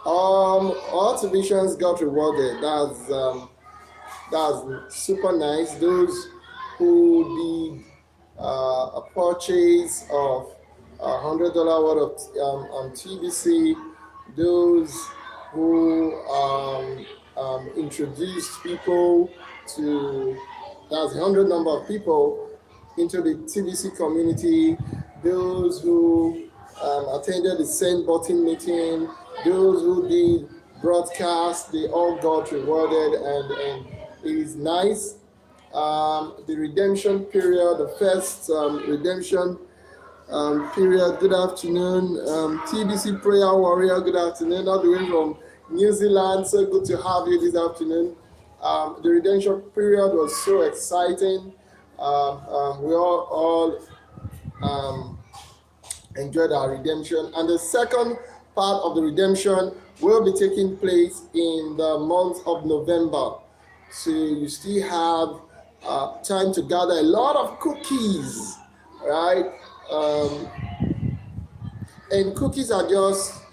All exhibitions got rewarded. That's super nice. Those who did a purchase of $100 worth of TBC, those who introduced people to that's 100 number of people into the TBC community, those who attended the Send Button meeting, those who did broadcast, they all got rewarded, and it is nice. The redemption period, the first redemption period. Good afternoon, TBC Prayer Warrior. Good afternoon, all the way from New Zealand. So good to have you this afternoon. The redemption period was so exciting. We all um, enjoyed our redemption, and the second part of the redemption will be taking place in the month of November. So you still have time to gather a lot of cookies, right? Um, and cookies are just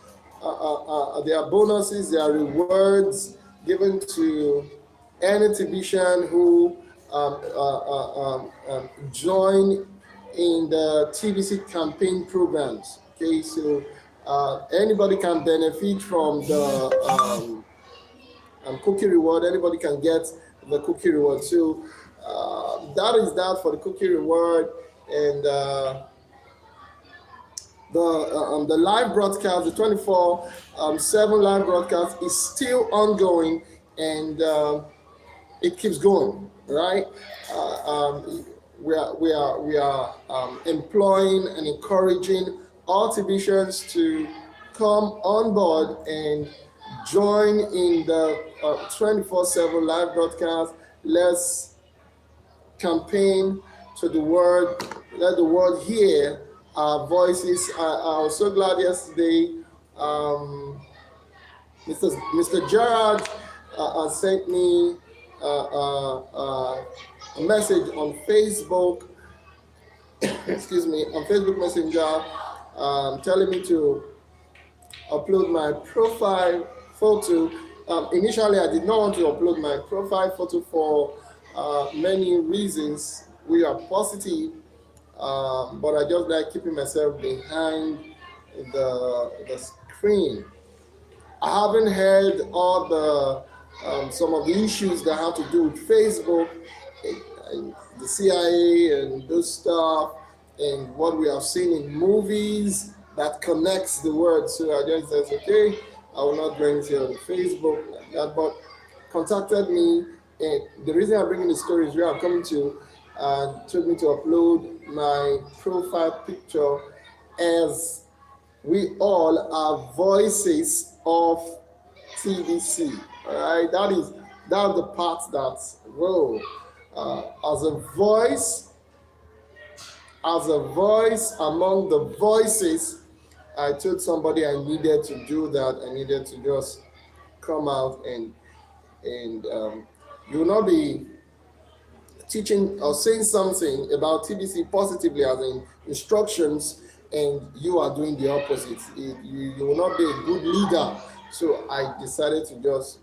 they are bonuses, they are rewards given to any technician who join in the TBC campaign programs. Okay, so anybody can benefit from the cookie reward. Anybody can get the cookie reward. So that is that for the cookie reward, and the live broadcast, the 24/7 live broadcast is still ongoing, and it keeps going, right? We are employing and encouraging all Tibetians to come on board and join in the 24/7 live broadcast. Let's campaign to the world. Let the world hear our voices. I was so glad yesterday. Mr. Gerard sent me a message on Facebook. Excuse me, on Facebook Messenger, telling me to upload my profile photo. Initially, I did not want to upload my profile photo for many reasons. We are positive, but I just like keeping myself behind the screen. I haven't heard all some of the issues that have to do with Facebook, and the CIA, and those stuff, and what we have seen in movies that connects the world. So I just said, okay, I will not bring it here on Facebook like that. But contacted me, and the reason I'm bringing the story is where I'm coming to, and told me to upload my profile picture, as we all are voices of TBC. All right, that's the part that's whoa. As a voice among the voices, I told somebody I needed to do that. I needed to just come out, and you will not be teaching or saying something about TBC positively as in instructions, and you are doing the opposite. You will not be a good leader. So I decided to just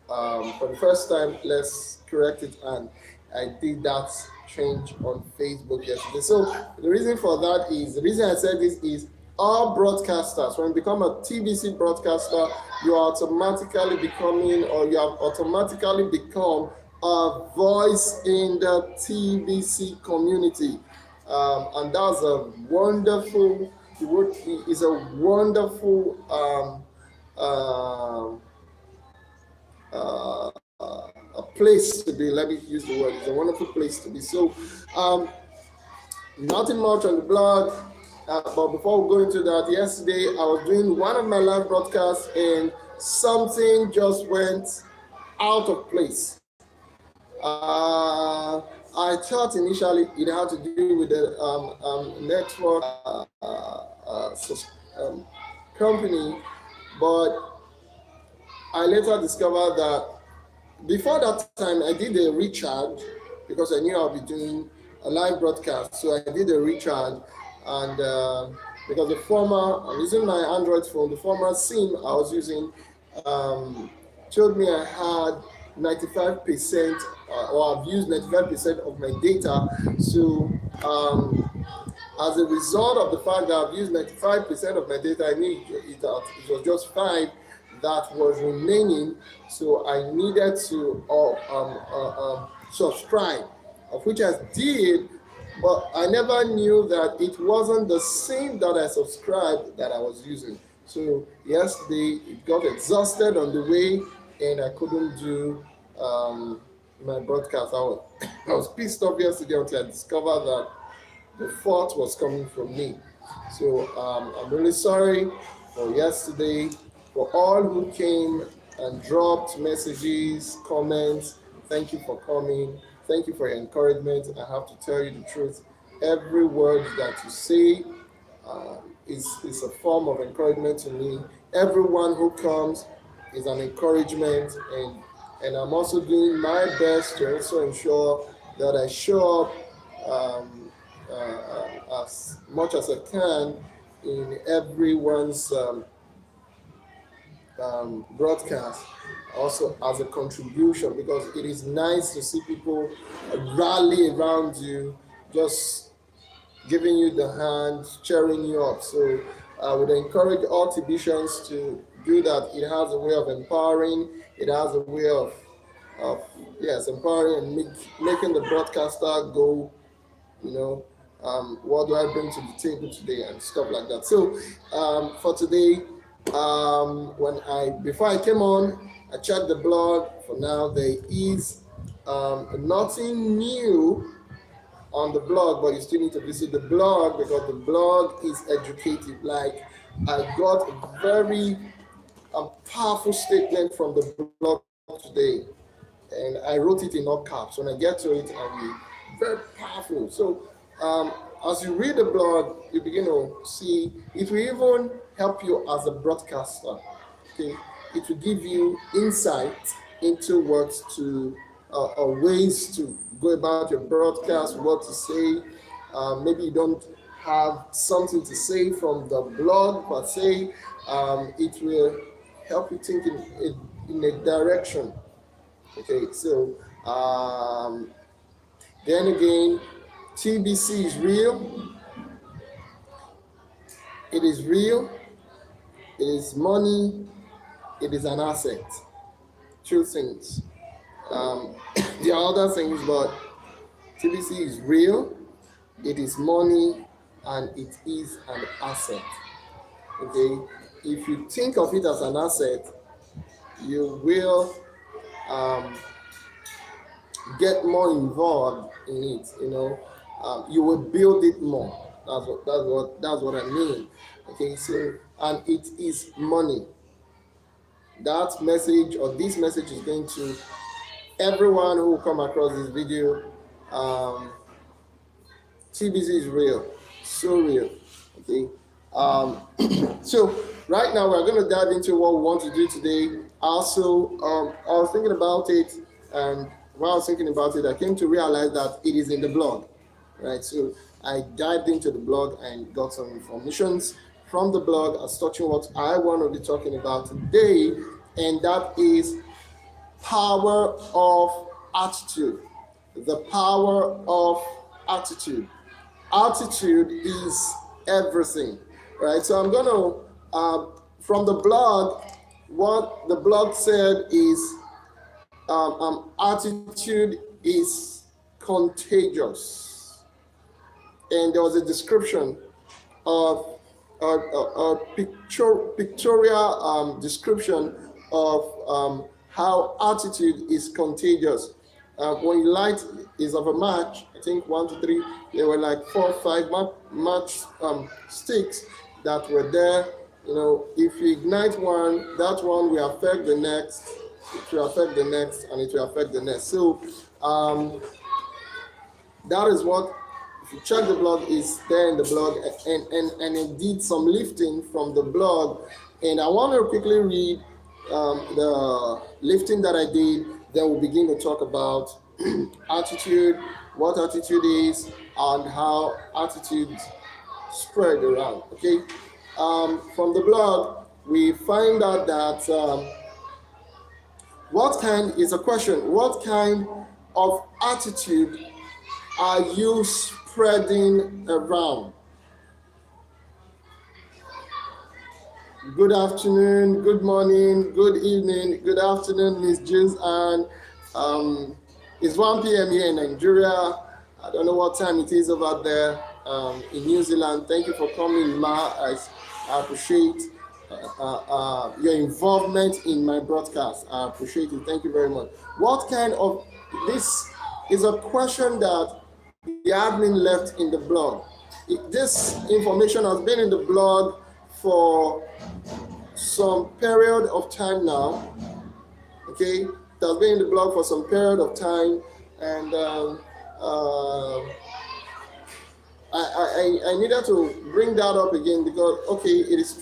for the first time, let's correct it, and I did that change on Facebook yesterday. So the reason I said this is all broadcasters, when you become a TBC broadcaster, you are automatically becoming, or you have automatically become a voice in the TBC community. And that's a wonderful, is a wonderful a place to be. Let me use the word. It's a wonderful place to be. So, nothing much on the blog. But before we go into that, yesterday I was doing one of my live broadcasts, and something just went out of place. I thought initially it had to do with the network company, but I later discovered that before that time I did a recharge, because I knew I'll be doing a live broadcast. So I did a recharge, and because I'm using my Android phone, the former SIM I was using told me I had 95% or I've used 95% of my data. So as a result of the fact that I've used 95% of my data, I knew it was just 5 that was remaining. So I needed to subscribe, of which I did, but I never knew that it wasn't the same that I subscribed that I was using. So yesterday it got exhausted on the way, and I couldn't do my broadcast. I was pissed off yesterday until I discovered that the fault was coming from me. So I'm really sorry for yesterday, for all who came and dropped messages, comments. Thank you for coming. Thank you for your encouragement. I have to tell you the truth. Every word that you say is a form of encouragement to me. Everyone who comes is an encouragement, and I'm also doing my best to also ensure that I show up as much as I can in everyone's broadcast, also as a contribution, because it is nice to see people rally around you, just giving you the hand, cheering you up. So I would encourage all Tibetians to do that. It has a way of empowering. It has a way of yes, empowering and making the broadcaster go, you know, what do I bring to the table today and stuff like that. So for today, before I came on, I checked the blog. For now, there is nothing new on the blog, but you still need to visit the blog because the blog is educative. Like, I got a very powerful statement from the blog today, and I wrote it in all caps. When I get to it, I'll be very powerful. So as you read the blog, you begin to see it will even help you as a broadcaster. Okay, it will give you insight into what to or ways to go about your broadcast, what to say. Maybe you don't have something to say from the blog per se. It will help you think in a direction. Okay, so then again, TBC is real. It is real. It is money. It is an asset. Two things. There are other things, but TBC is real. It is money, and it is an asset. Okay, if you think of it as an asset, you will get more involved in it. You will build it more. That's what I mean. Okay, so and it is money. That message or this message is going to everyone who will come across this video. TBC is real, so real. Okay. So right now we're going to dive into what we want to do today. Also, I was thinking about it, and while I was thinking about it, I came to realize that it is in the blog, right? So I dived into the blog and got some informations from the blog as touching what I want to be talking about today, and that is power of attitude. The power of attitude. Attitude is everything, right? So I'm going to, from the blog, what the blog said is attitude is contagious. And there was a description of a pictorial description of how attitude is contagious. When you light is of a match, I think 1, 2, 3, there were like 4 or 5 match sticks that were there. If you ignite one, that one will affect the next, it will affect the next, and it will affect the next. So that is what, if you check the blog, is there in the blog, and it did some lifting from the blog. And I want to quickly read the lifting that I did. Then we'll begin to talk about attitude, what attitude is, and how attitude spread around. Okay, from the blog we find out that what kind of attitude are you spreading around? Good afternoon, good morning, good evening, good afternoon, Miss Jules, and it's 1 p.m. here in Nigeria. I don't know what time it is over there in New Zealand. Thank you for coming, Ma. I appreciate your involvement in my broadcast. I appreciate it. Thank you very much. This is a question that the admin left in the blog. This information has been in the blog for some period of time now. Okay, it has been in the blog for some period of time, and I needed to bring that up again because it is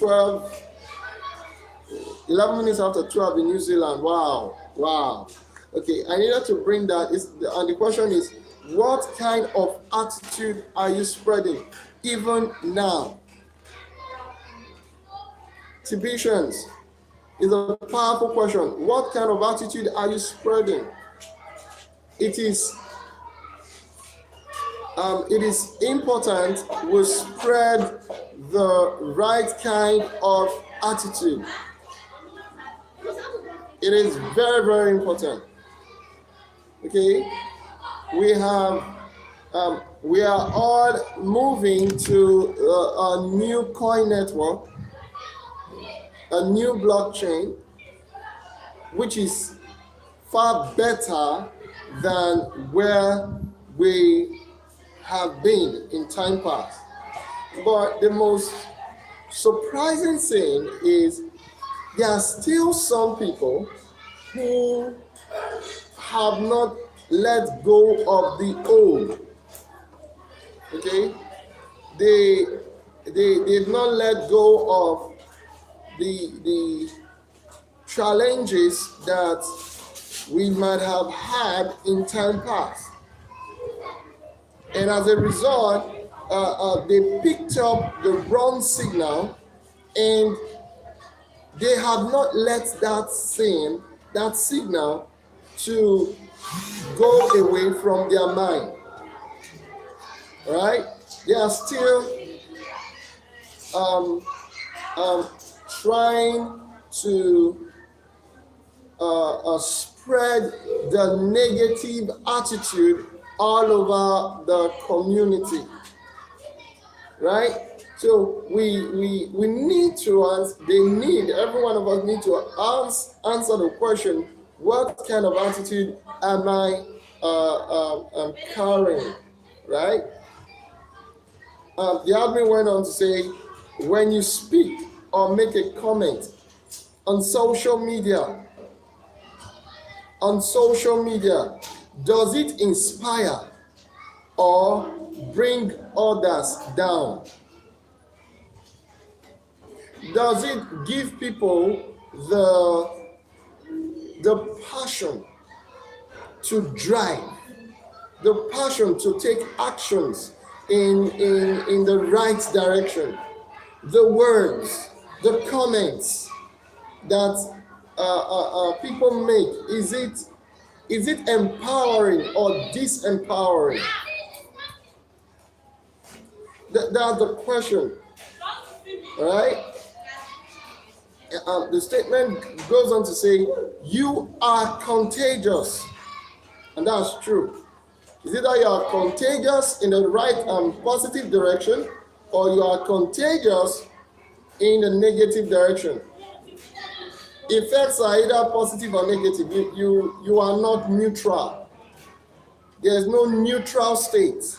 11 minutes after 12 in New Zealand. Wow. Okay, I needed to bring that. And the question is, what kind of attitude are you spreading even now? Tibetians, is a powerful question. What kind of attitude are you spreading? It is important we spread the right kind of attitude. It is very, very important. Okay, we are all moving to a new coin network, a new blockchain, which is far better than where we have been in time past. But the most surprising thing is there are still some people who have not let go of the old. Okay, they've not let go of the challenges that we might have had in time past, and as a result, they picked up the wrong signal, and they have not let that signal to go away from their mind. All right, they are still trying to spread the negative attitude all over the community, right? So we need to every one of us need to answer the question, what kind of attitude am I carrying, right? The admin went on to say, when you speak or make a comment on social media, does it inspire or bring others down? Does it give people the passion to drive, the passion to take actions in the right direction? The words, the comments that people make, is it empowering or disempowering? That's the question, all right? The statement goes on to say, you are contagious, and that's true. Is it that you are contagious in the right and positive direction, or you are contagious in the negative direction? Effects are either positive or negative. You are not neutral. There is no neutral state.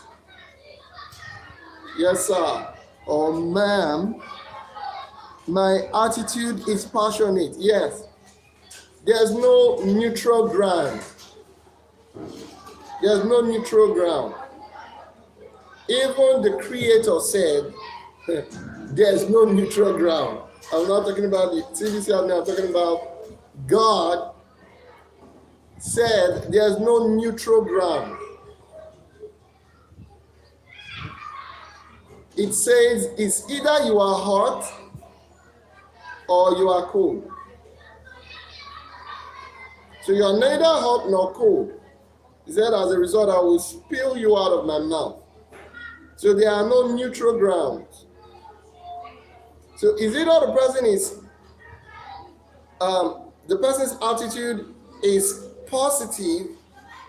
Yes, sir. Or ma'am, my attitude is passionate. Yes. There's no neutral ground. There's no neutral ground. Even the Creator said, there's no neutral ground. I'm not talking about the TVC, I'm talking about God said there's no neutral ground. it says it's either you are hot or you are cold. So you are neither hot nor cold. He said, as a result, I will spill you out of my mouth. So there are no neutral grounds. So is it that the person is, the person's attitude is positive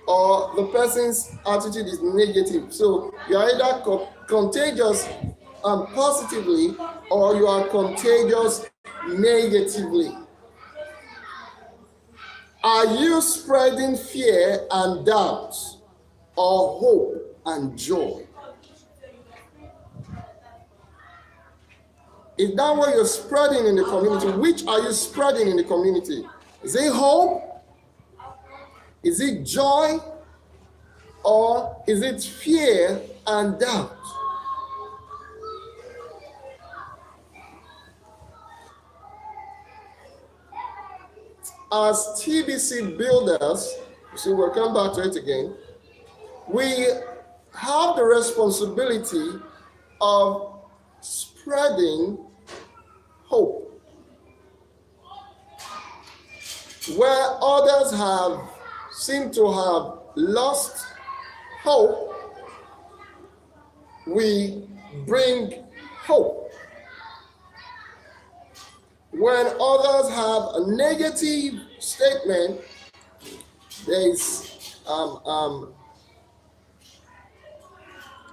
or the person's attitude is negative? So you are either contagious positively or you are contagious negatively. Are you spreading fear and doubt or hope and joy? Is that what you're spreading in the community? Which are you spreading in the community? Is it hope? Is it joy? Or is it fear and doubt? As TBC builders, so we'll come back to it again, we have the responsibility of spreading hope. Where others seem to have lost hope, we bring hope. When others have a negative statement, there is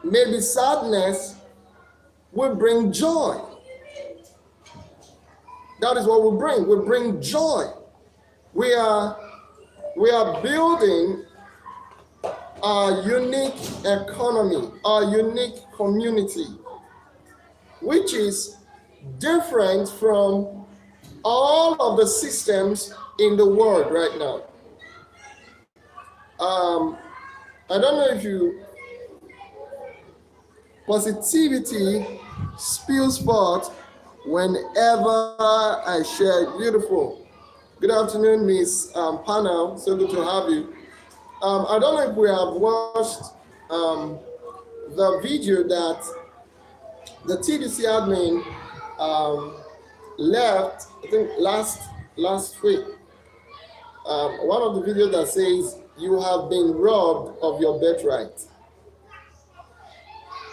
maybe sadness, we bring joy. That is what we bring. We bring joy. We are building our unique economy, our unique community, which is different from all of the systems in the world right now. I don't know if positivity spills forth whenever I share. Beautiful. Good afternoon, Miss Panel. So good to have you. I don't know if we have watched the video that the TDC admin left, I think last week. One of the videos that says you have been robbed of your birthright.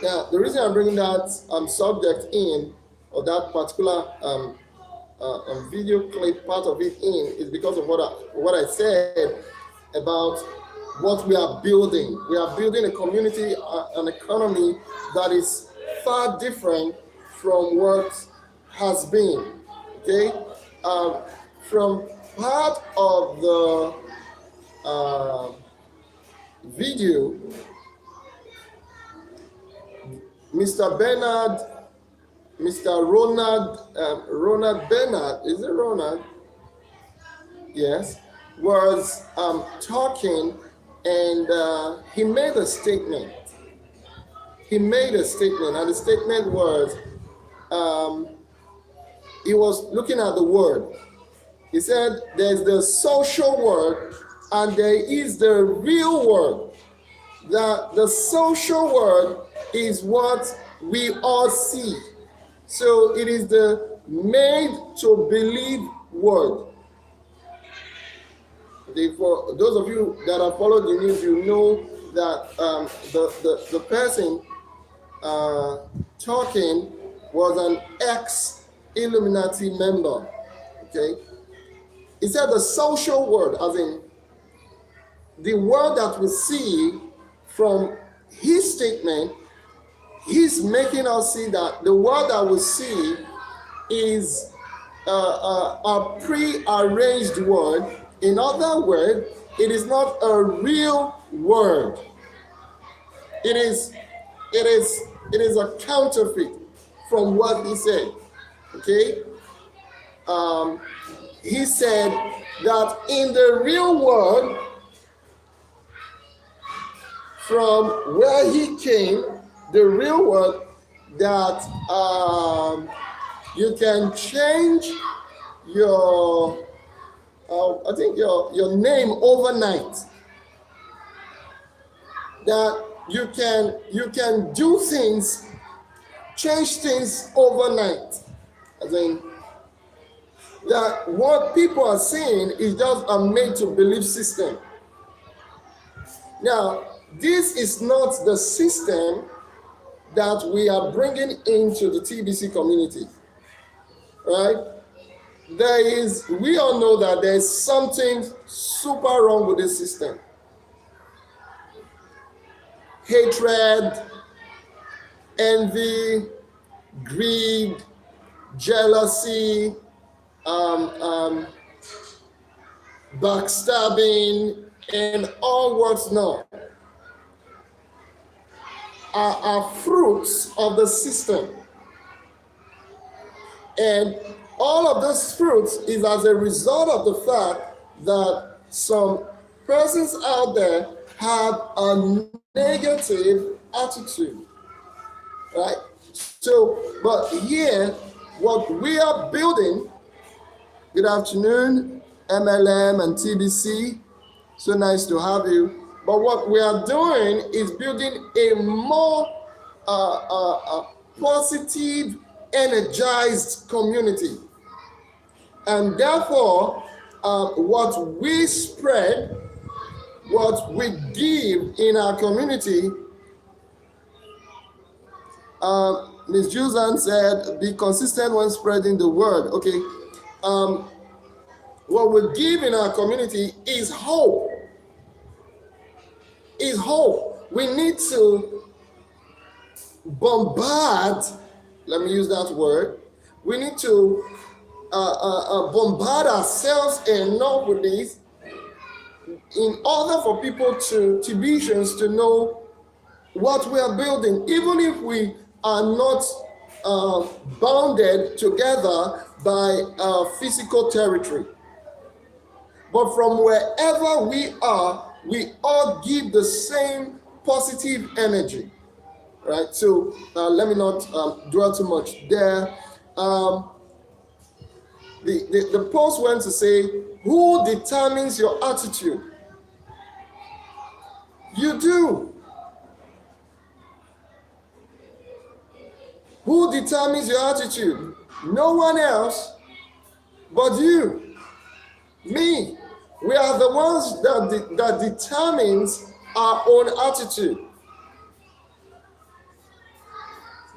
Now, the reason I'm bringing that subject in, or that particular video clip part of it in, is because of what I said about what we are building. We are building a community, an economy that is far different from what has been. Okay, from part of the video, Mr. Ronald Bernard, is it Ronald? Yes, was talking, and he made a statement. And the statement was, he was looking at the word. He said, there's the social world and there is the real world. The social world is what we all see. So it is the made to believe world. For those of you that have followed the news, you know that the person talking was an ex-Illuminati member. Okay, he said the social world, as in the world that we see. From his statement, he's making us see that the world that we see is a pre-arranged world. In other words, it is not a real world. It is a counterfeit from what he said. Okay? He said that in the real world, from where he came, the real world, that you can change your I think your name overnight. That you can do things change things overnight. I think that what people are saying is just a made-to-believe system. Now, this is not the system that we are bringing into the TBC community, right? We all know that there is something super wrong with this system. Hatred, envy, greed, jealousy, backstabbing, and all what's not are fruits of the system. And all of those fruits is as a result of the fact that some persons out there have a negative attitude, right? So, but here, what we are building, good afternoon, MLM and TBC, so nice to have you. But what we are doing is building a more positive, energized community. And therefore, what we spread, what we give in our community, Ms. Juzan said, be consistent when spreading the word. Okay. What we give in our community is hope. Is hope. We need to bombard, let me use that word. We need to bombard ourselves enough with this in order for people TBCians to know what we are building, even if we are not bounded together by physical territory. But from wherever we are, we all give the same positive energy, right? So let me not dwell too much there. The post went to say, who determines your attitude? You do. Who determines your attitude? No one else but you. Me. We are the ones that determines our own attitude.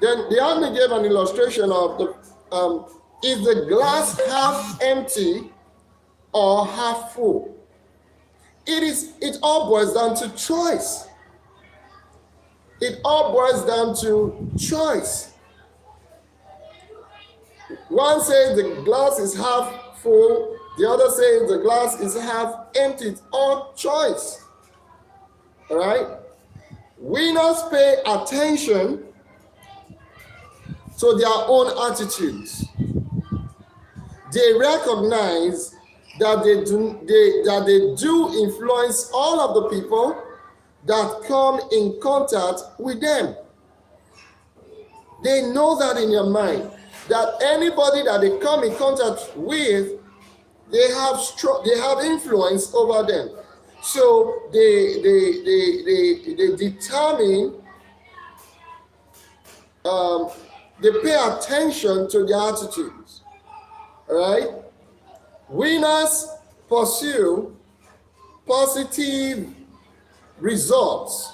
Then the army gave an illustration of the is the glass half empty or half full? It all boils down to choice. It all boils down to choice. One says the glass is half full, the other says the glass is half empty. It's all choice. All right? Winners pay attention to their own attitudes. They recognize that they do influence all of the people that come in contact with them. They know that in their mind, that anybody that they come in contact with, they have influence over them. So they determine, they pay attention to their attitudes. All right? Winners pursue positive results.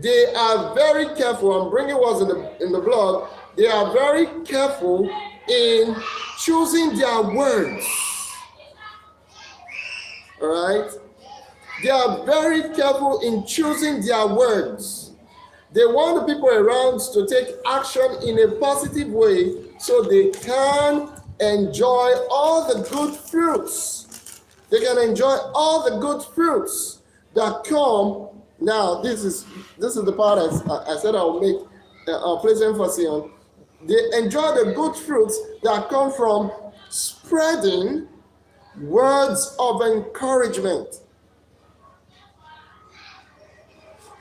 They are very careful. I'm bringing what's in the blog. They are very careful in choosing their words. All right? They are very careful in choosing their words. They want the people around to take action in a positive way so they can enjoy all the good fruits. They can enjoy all the good fruits that come. Now, this is the part I said I'll make a place emphasis on. They enjoy the good fruits that come from spreading words of encouragement.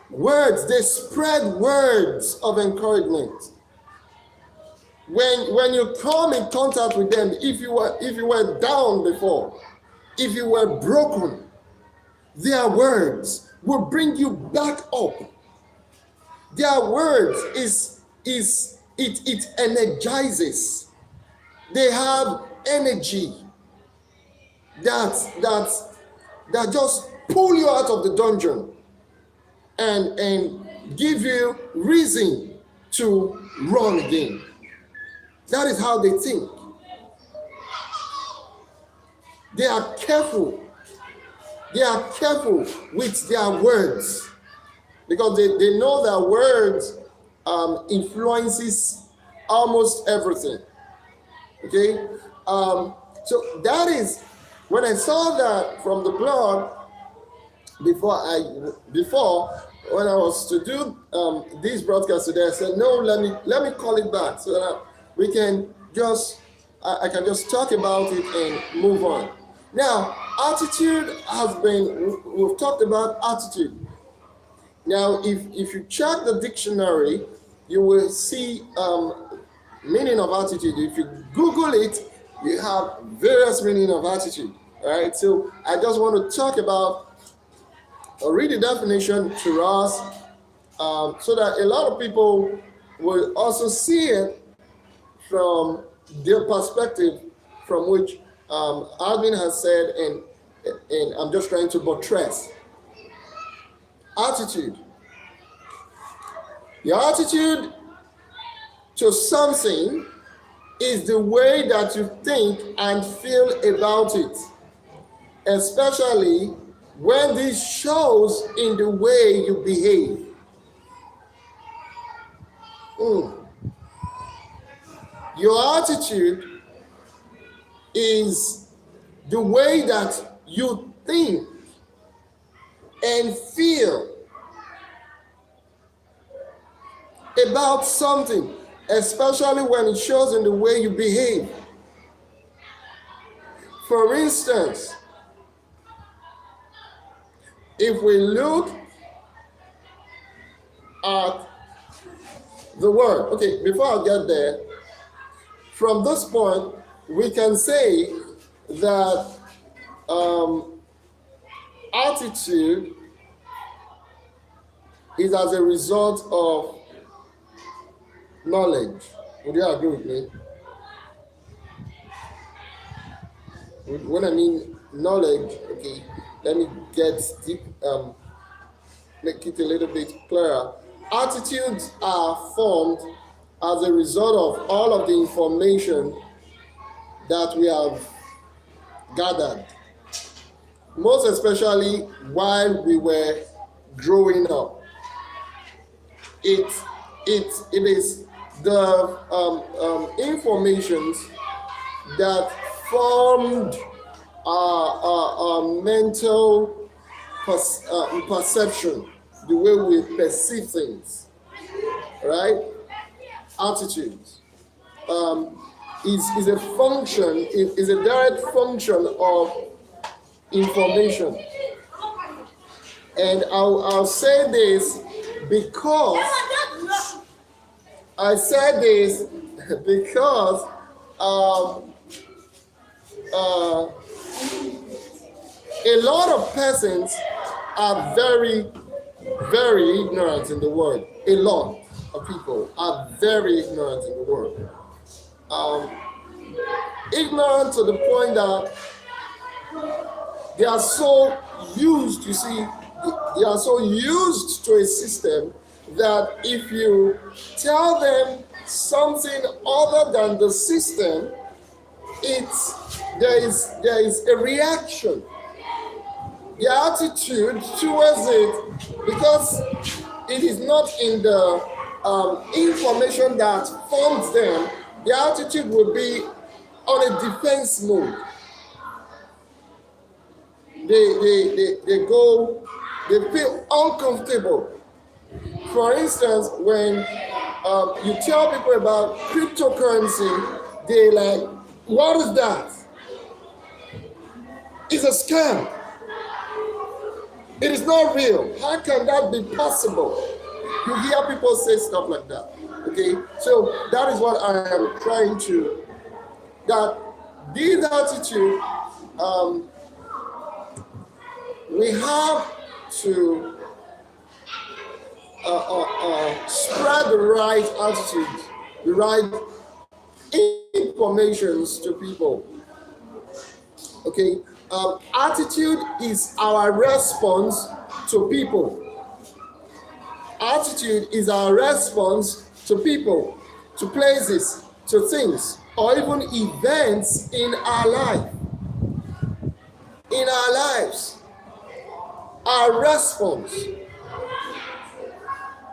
Words, they spread words of encouragement. When you come in contact with them, if you were down before, if you were broken, their words will bring you back up. Their words is it energizes. They have energy that just pull you out of the dungeon and give you reason to run again. That is how they think. They are careful. They are careful with their words because they know that words influences almost everything. Okay? So that is, when I saw that from the blog, before when I was to do this broadcast today, I said, no, let me call it back so that we can I can just talk about it and move on. Now, attitude we've talked about attitude. Now, if you check the dictionary, you will see meaning of attitude. If you Google it, you have various meaning of attitude. All right, so I just want to talk about or read the definition to us so that a lot of people will also see it from their perspective from which Alvin has said, and I'm just trying to buttress. Attitude. Your attitude to something is the way that you think and feel about it, especially when this shows in the way you behave. Your attitude is the way that you think and feel about something, especially when it shows in the way you behave. For instance, if we look at the word, okay, before I get there, from this point, we can say that attitude is as a result of knowledge. Would you agree with me? When I mean knowledge, okay, let me get deep, make it a little bit clearer. Attitudes are formed as a result of all of the information that we have gathered, most especially while we were growing up. It is the information that formed our mental perception, the way we perceive things, right? Attitudes is a function, is a direct function of information. And I'll say this because I said this because a lot of persons are very, very ignorant in the word. A lot of people are very ignorant in the word. Ignorant to the point that they are so used, you see, they are so used to a system that if you tell them something other than the system, there is a reaction. The attitude towards it, because it is not in the information that forms them, the attitude will be on a defense mode. They feel uncomfortable. For instance, when you tell people about cryptocurrency, they're like, what is that? It's a scam. It is not real. How can that be possible? You hear people say stuff like that. Okay, so that is what I am trying to, that this attitude, we have to spread the right attitude We write informations to people. Okay, attitude is our response to people. Attitude is our response to people, to places, to things, or even events in our life. In our lives, our response,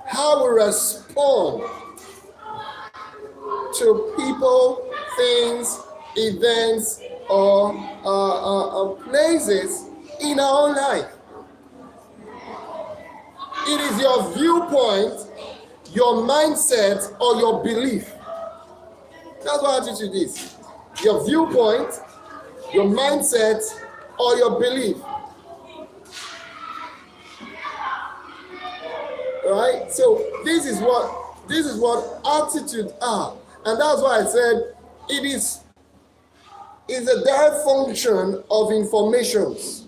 how we respond to people, things, events, or places in our own life. It is your viewpoint, your mindset, or your belief. That's what attitude is. Your viewpoint, your mindset, or your belief. Right? So this is what attitude are. And that's why I said it is a direct function of informations.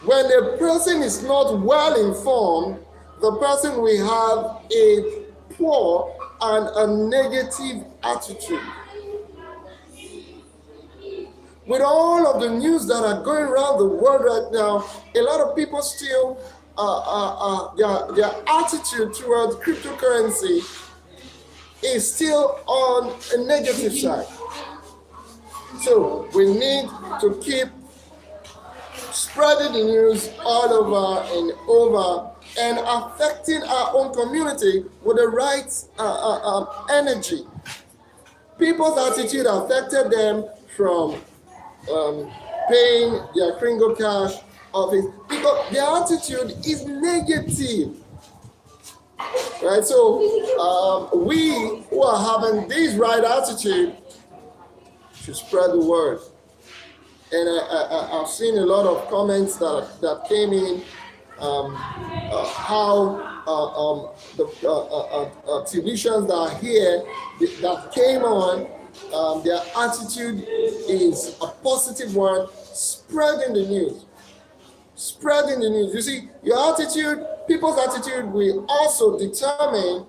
When a person is not well informed, the person will have a poor and a negative attitude. With all of the news that are going around the world right now, a lot of people still, their attitude towards cryptocurrency is still on a negative side. So we need to keep spreading the news all over and over and affecting our own community with the right energy. People's attitude affected them from paying their Kringle Cash office because their attitude is negative. Right? So we who are having this right attitude should spread the word. And I've seen a lot of comments that came in how the televisions that are here that came on, their attitude is a positive one, spreading the news. Spreading the news. You see, your attitude, people's attitude will also determine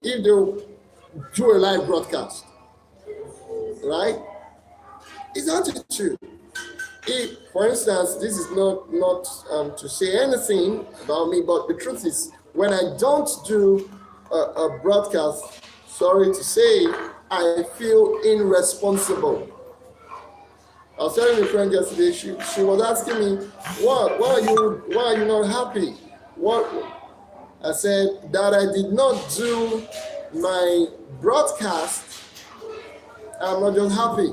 if they'll do a live broadcast. Right? It's attitude. If, for instance, this is not to say anything about me, but the truth is, when I don't do a broadcast, sorry to say, I feel irresponsible. I was telling a friend yesterday, she was asking me, why are you not happy? What? I said that I did not do my broadcast. I'm not just happy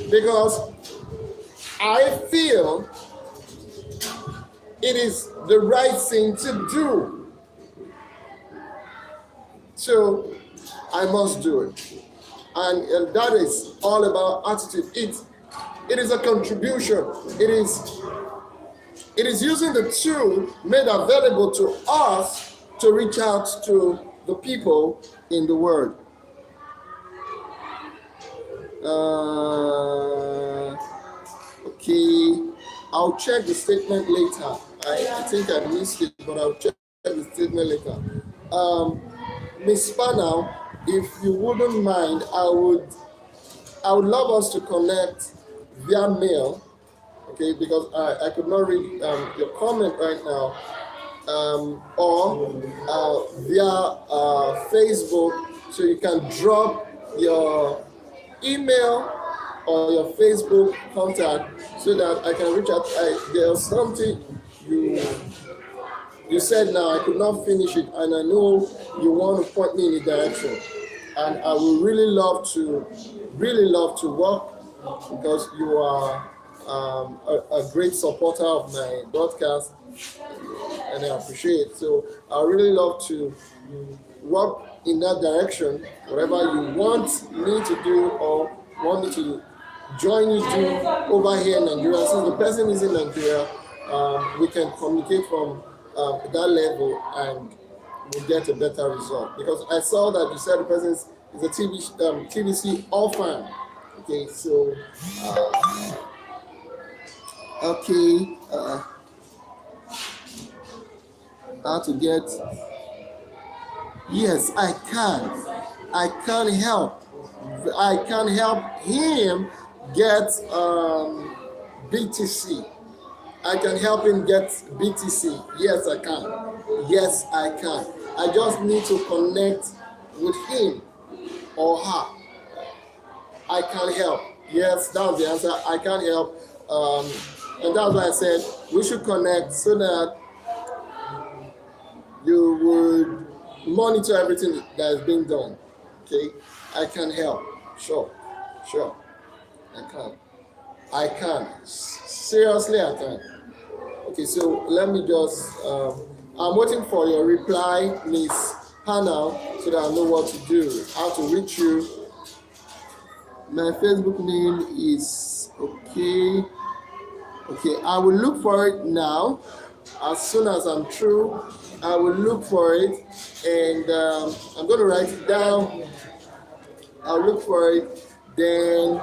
because I feel it is the right thing to do. So I must do it. And that is all about attitude. It is a contribution. It is using the tool made available to us to reach out to the people in the world. Okay, I'll check the statement later. I think I missed it, but I'll check the statement later. Ms. Spanau, if you wouldn't mind, I would love us to connect via mail, okay, because I could not read your comment right now, or via Facebook, so you can drop your email or your Facebook contact so that I can reach out. There's something you said now, I could not finish it, and I know you want to point me in a direction, and I would really love to work because you are a great supporter of my broadcast, and I appreciate it. So I really love to work in that direction, whatever you want me to do or want me to join you do over here in Nigeria. Since the person is in Nigeria, we can communicate from that level and we'll get a better result. Because I saw that you said the person is a TBC orphan. Okay, so okay, how to get Yes, I can. I can help. I can help him get BTC. I can help him get BTC. Yes, I can. Yes, I can. I just need to connect with him or her. I can help. Yes, that was the answer. I can help. And that's why I said we should connect so that you would monitor everything that is being done. Okay, I can help. Sure, sure, I can. I can. Seriously, I can. Okay, so let me just. I'm waiting for your reply, Miss Hannah, so that I know what to do, how to reach you. My Facebook name is okay. Okay, I will look for it now. As soon as I'm through, I will look for it, and I'm going to write it down. I'll look for it. Then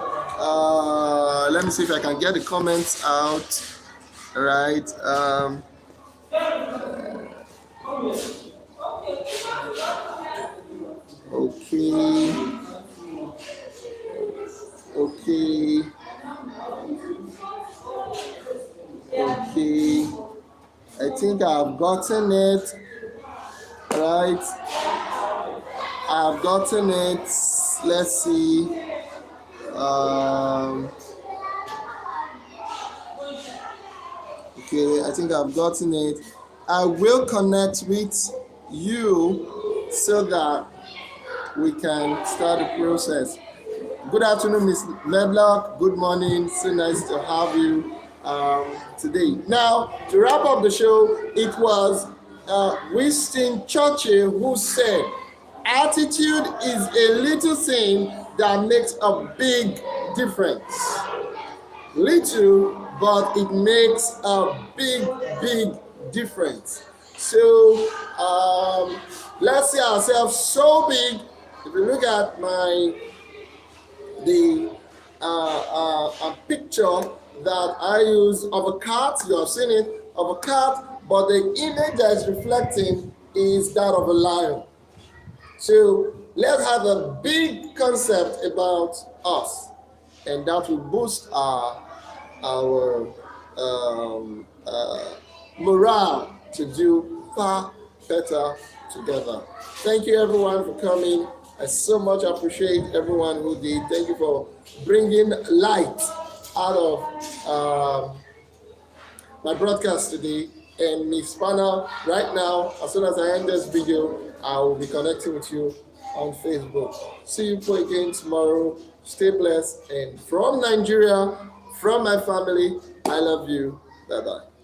let me see if I can get the comments out. Right. Okay. Okay. Okay. I think I've gotten it. Right. I've gotten it. Let's see. Okay, I think I've gotten it. I will connect with you so that we can start the process. Good afternoon, Ms. Medlock. Good morning. So nice to have you today. Now, to wrap up the show, it was Winston Churchill who said, attitude is a little thing that makes a big difference. Little, but it makes a big difference. So let's see ourselves so big. If you look at the picture that I use of a cat, you have seen it, of a cat, but the image that is reflecting is that of a lion. So let's have a big concept about us, and that will boost our morale to do far better together. Thank you everyone for coming. I so much appreciate everyone who did. Thank you for bringing light out of my broadcast today. And Miss Spanner, right now, as soon as I end this video, I will be connecting with you on Facebook. See you again tomorrow. Stay blessed. And from Nigeria, from my family, I love you. Bye-bye.